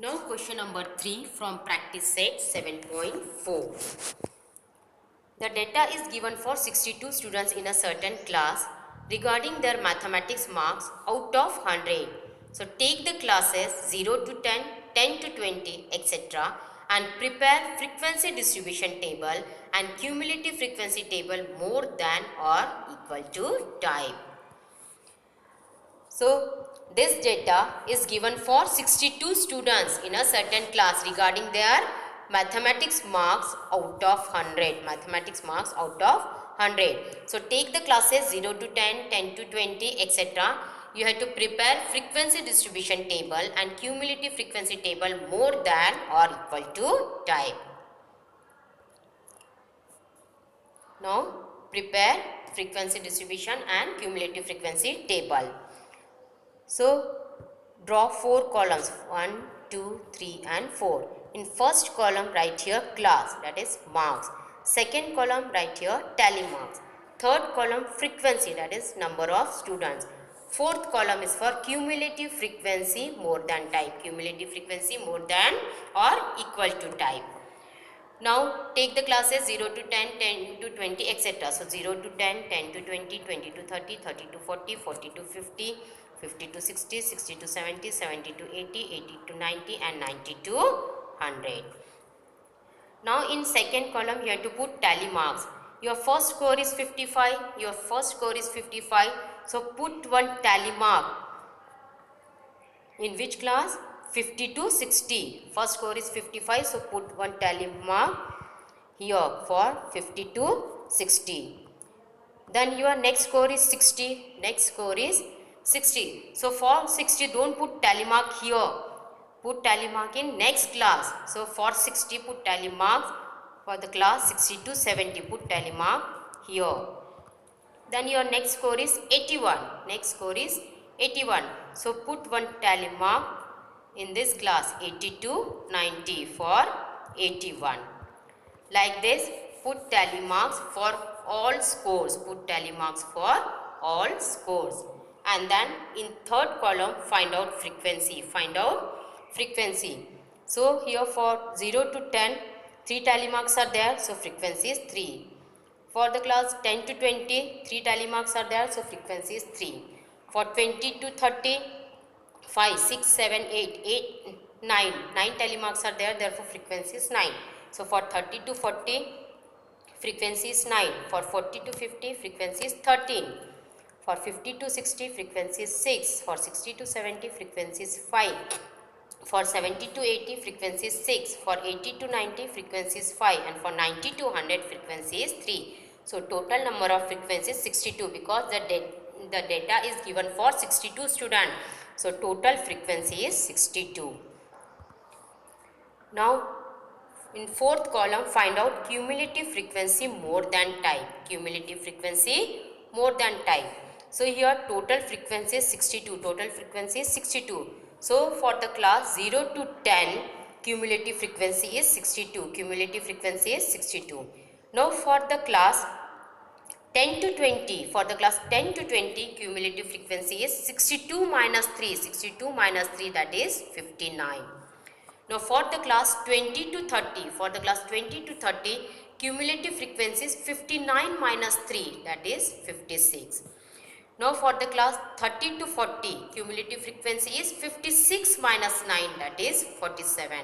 Now question number 3 from practice set 7.4. The data is given for 62 students in a certain class regarding their mathematics marks out of 100. So take the classes 0 to 10, 10 to 20, etc. and prepare frequency distribution table and cumulative frequency table more than or equal to type. So, this data is given for 62 students in a certain class regarding their mathematics marks out of 100. Mathematics marks out of 100. So, take the classes 0 to 10, 10 to 20, etc. You have to prepare frequency distribution table and cumulative frequency table more than or equal to type. Now, prepare frequency distribution and cumulative frequency table. So, draw 4 columns 1, 2, 3 and 4. In first column write here class, that is marks. Second column write here tally marks. Third column frequency, that is number of students. Fourth column is for cumulative frequency more than type. Cumulative frequency more than or equal to type. Now take the classes 0 to 10, 10 to 20, etc. So 0 to 10, 10 to 20, 20 to 30, 30 to 40, 40 to 50, 50 to 60, 60 to 70, 70 to 80, 80 to 90 and 90 to 100. Now in second column you have to put tally marks. Your first score is 55, your first score is 55. So put one tally mark. In which class? 50 to 60. First score is 55, so put one tally mark here for 50 to 60. Then your next score is 60. Next score is 60. So for 60, don't put tally mark here. Put tally mark in next class. So for 60, put tally mark. For the class 60 to 70, put tally mark here. Then your next score is 81. Next score is 81. So put one tally mark in this class 80 to 90 for 81. Like this, put tally marks for all scores. Put tally marks for all scores. And then in third column, find out frequency. Find out frequency. So here for 0 to 10, 3 tally marks are there. So frequency is 3. For the class 10 to 20, 3 tally marks are there. So frequency is 3. For 20 to 30, 5, 6, 7, 8, 9. 9 tally marks are there, therefore frequency is 9. So for 30 to 40, frequency is 9. For 40 to 50, frequency is 13. For 50 to 60, frequency is 6. For 60 to 70, frequency is 5. For 70 to 80, frequency is 6. For 80 to 90, frequency is 5. And for 90 to 100, frequency is 3. So total number of frequencies is 62 because the data is given for 62 students. So total frequency is 62. Now in fourth column find out cumulative frequency more than type. Cumulative frequency more than type. So here total frequency is 62. Total frequency is 62. So for the class 0 to 10 cumulative frequency is 62. Cumulative frequency is 62. Now for the class 10 to 20, for the class 10 to 20 cumulative frequency is 62 minus 3, 62 minus 3 that is 59. Now for the class 20 to 30, for the class 20 to 30 cumulative frequency is 59 minus 3 that is 56. Now for the class 30 to 40 cumulative frequency is 56 minus 9 that is 47.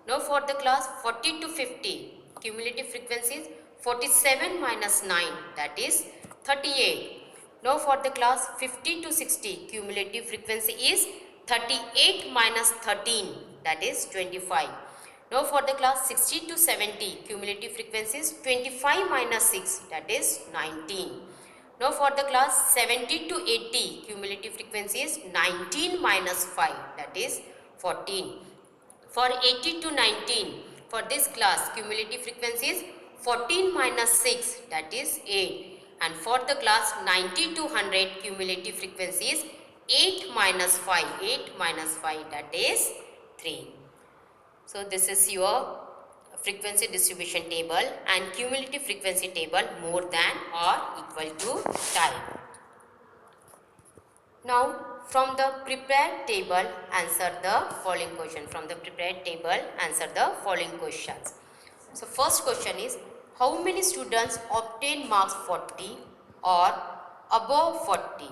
Now for the class 40 to 50 cumulative frequency is 47 minus 9 that is 38. Now for the class 50 to 60 cumulative frequency is 38 minus 13 that is 25. Now for the class 60 to 70 cumulative frequency is 25 minus 6 that is 19. Now for the class 70 to 80 cumulative frequency is 19 minus 5 that is 14. For 80 to 19 for this class cumulative frequency is 14 minus 6 that is 8. And for the class 90 to 100 cumulative frequency is 8 minus 5. 8 minus 5 that is 3. So this is your frequency distribution table and cumulative frequency table more than or equal to type. Now from the prepared table, answer the following question. From the prepared table, answer the following questions. So first question is, how many students obtain marks 40 or above 40?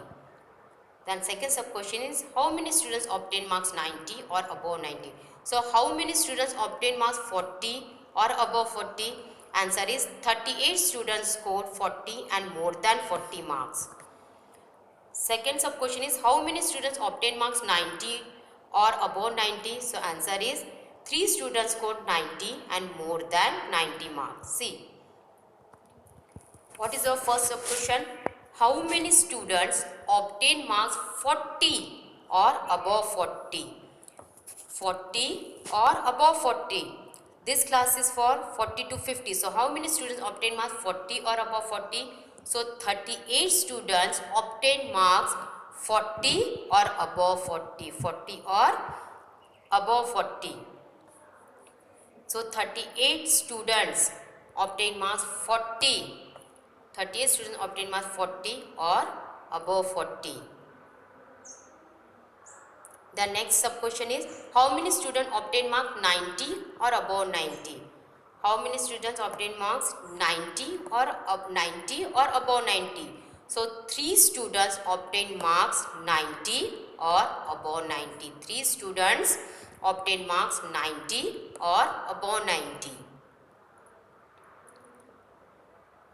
Then second sub question is, how many students obtain marks 90 or above 90? So how many students obtain marks 40 or above 40? Answer is 38 students scored 40 and more than 40 marks. Second sub question is, how many students obtain marks 90 or above 90? So answer is 3 students scored 90 and more than 90 marks. See, what is our first sub question? How many students obtain marks 40 or above 40? 40 or above 40. This class is for 40 to 50. So how many students obtain marks 40 or above 40? So 38 students obtain marks 40 or above 40. 40 or above 40. So 38 students obtain marks 40. 38 students obtain marks 40 or above 40. The next sub question is, how many students obtain mark 90 or above 90? How many students obtain marks 90 or above 90? So 3 students obtain marks 90 or above 90. 3 students obtain marks 90 or above 90.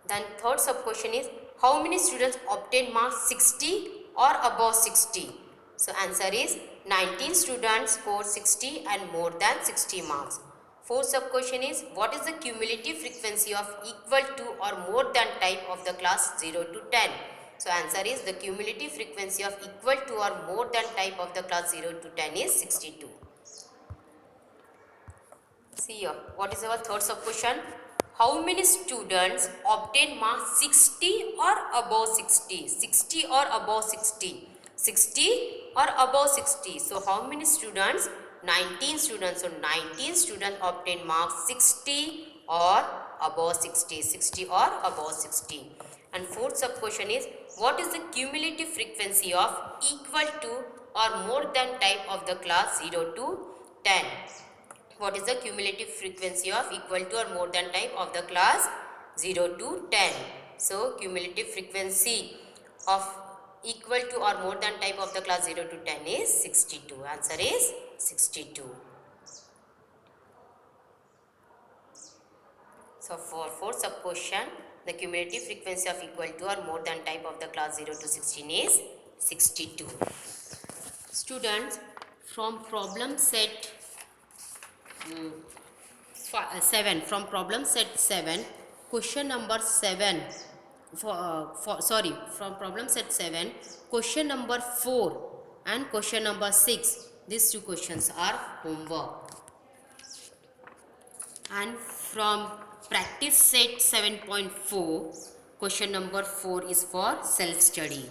Then third sub question is, how many students obtain marks 60 or above 60? So answer is 19 students scored 60 and more than 60 marks. Fourth sub question is, what is the cumulative frequency of equal to or more than type of the class 0 to 10? So answer is, the cumulative frequency of equal to or more than type of the class 0 to 10 is 62. See here, what is our third sub question? How many students obtain marks 60 or above 60? 60 or above 60? 60 or above 60. So how many students? 19 students. So 19 students obtain marks 60 or above 60. 60 or above 60. And fourth sub question is, what is the cumulative frequency of equal to or more than type of the class 0 to 10? What is the cumulative frequency of equal to or more than type of the class 0 to 10? So cumulative frequency of equal to or more than type of the class 0 to 10 is 62. Answer is 62. So for fourth sub question, the cumulative frequency of equal to or more than type of the class 0 to 16 is 62. Students, from problem set 7, from problem set 7, question number 7, from problem set 7, question number 4 and question number 6, these two questions are homework. And from practice set 7.4, question number 4 is for self study.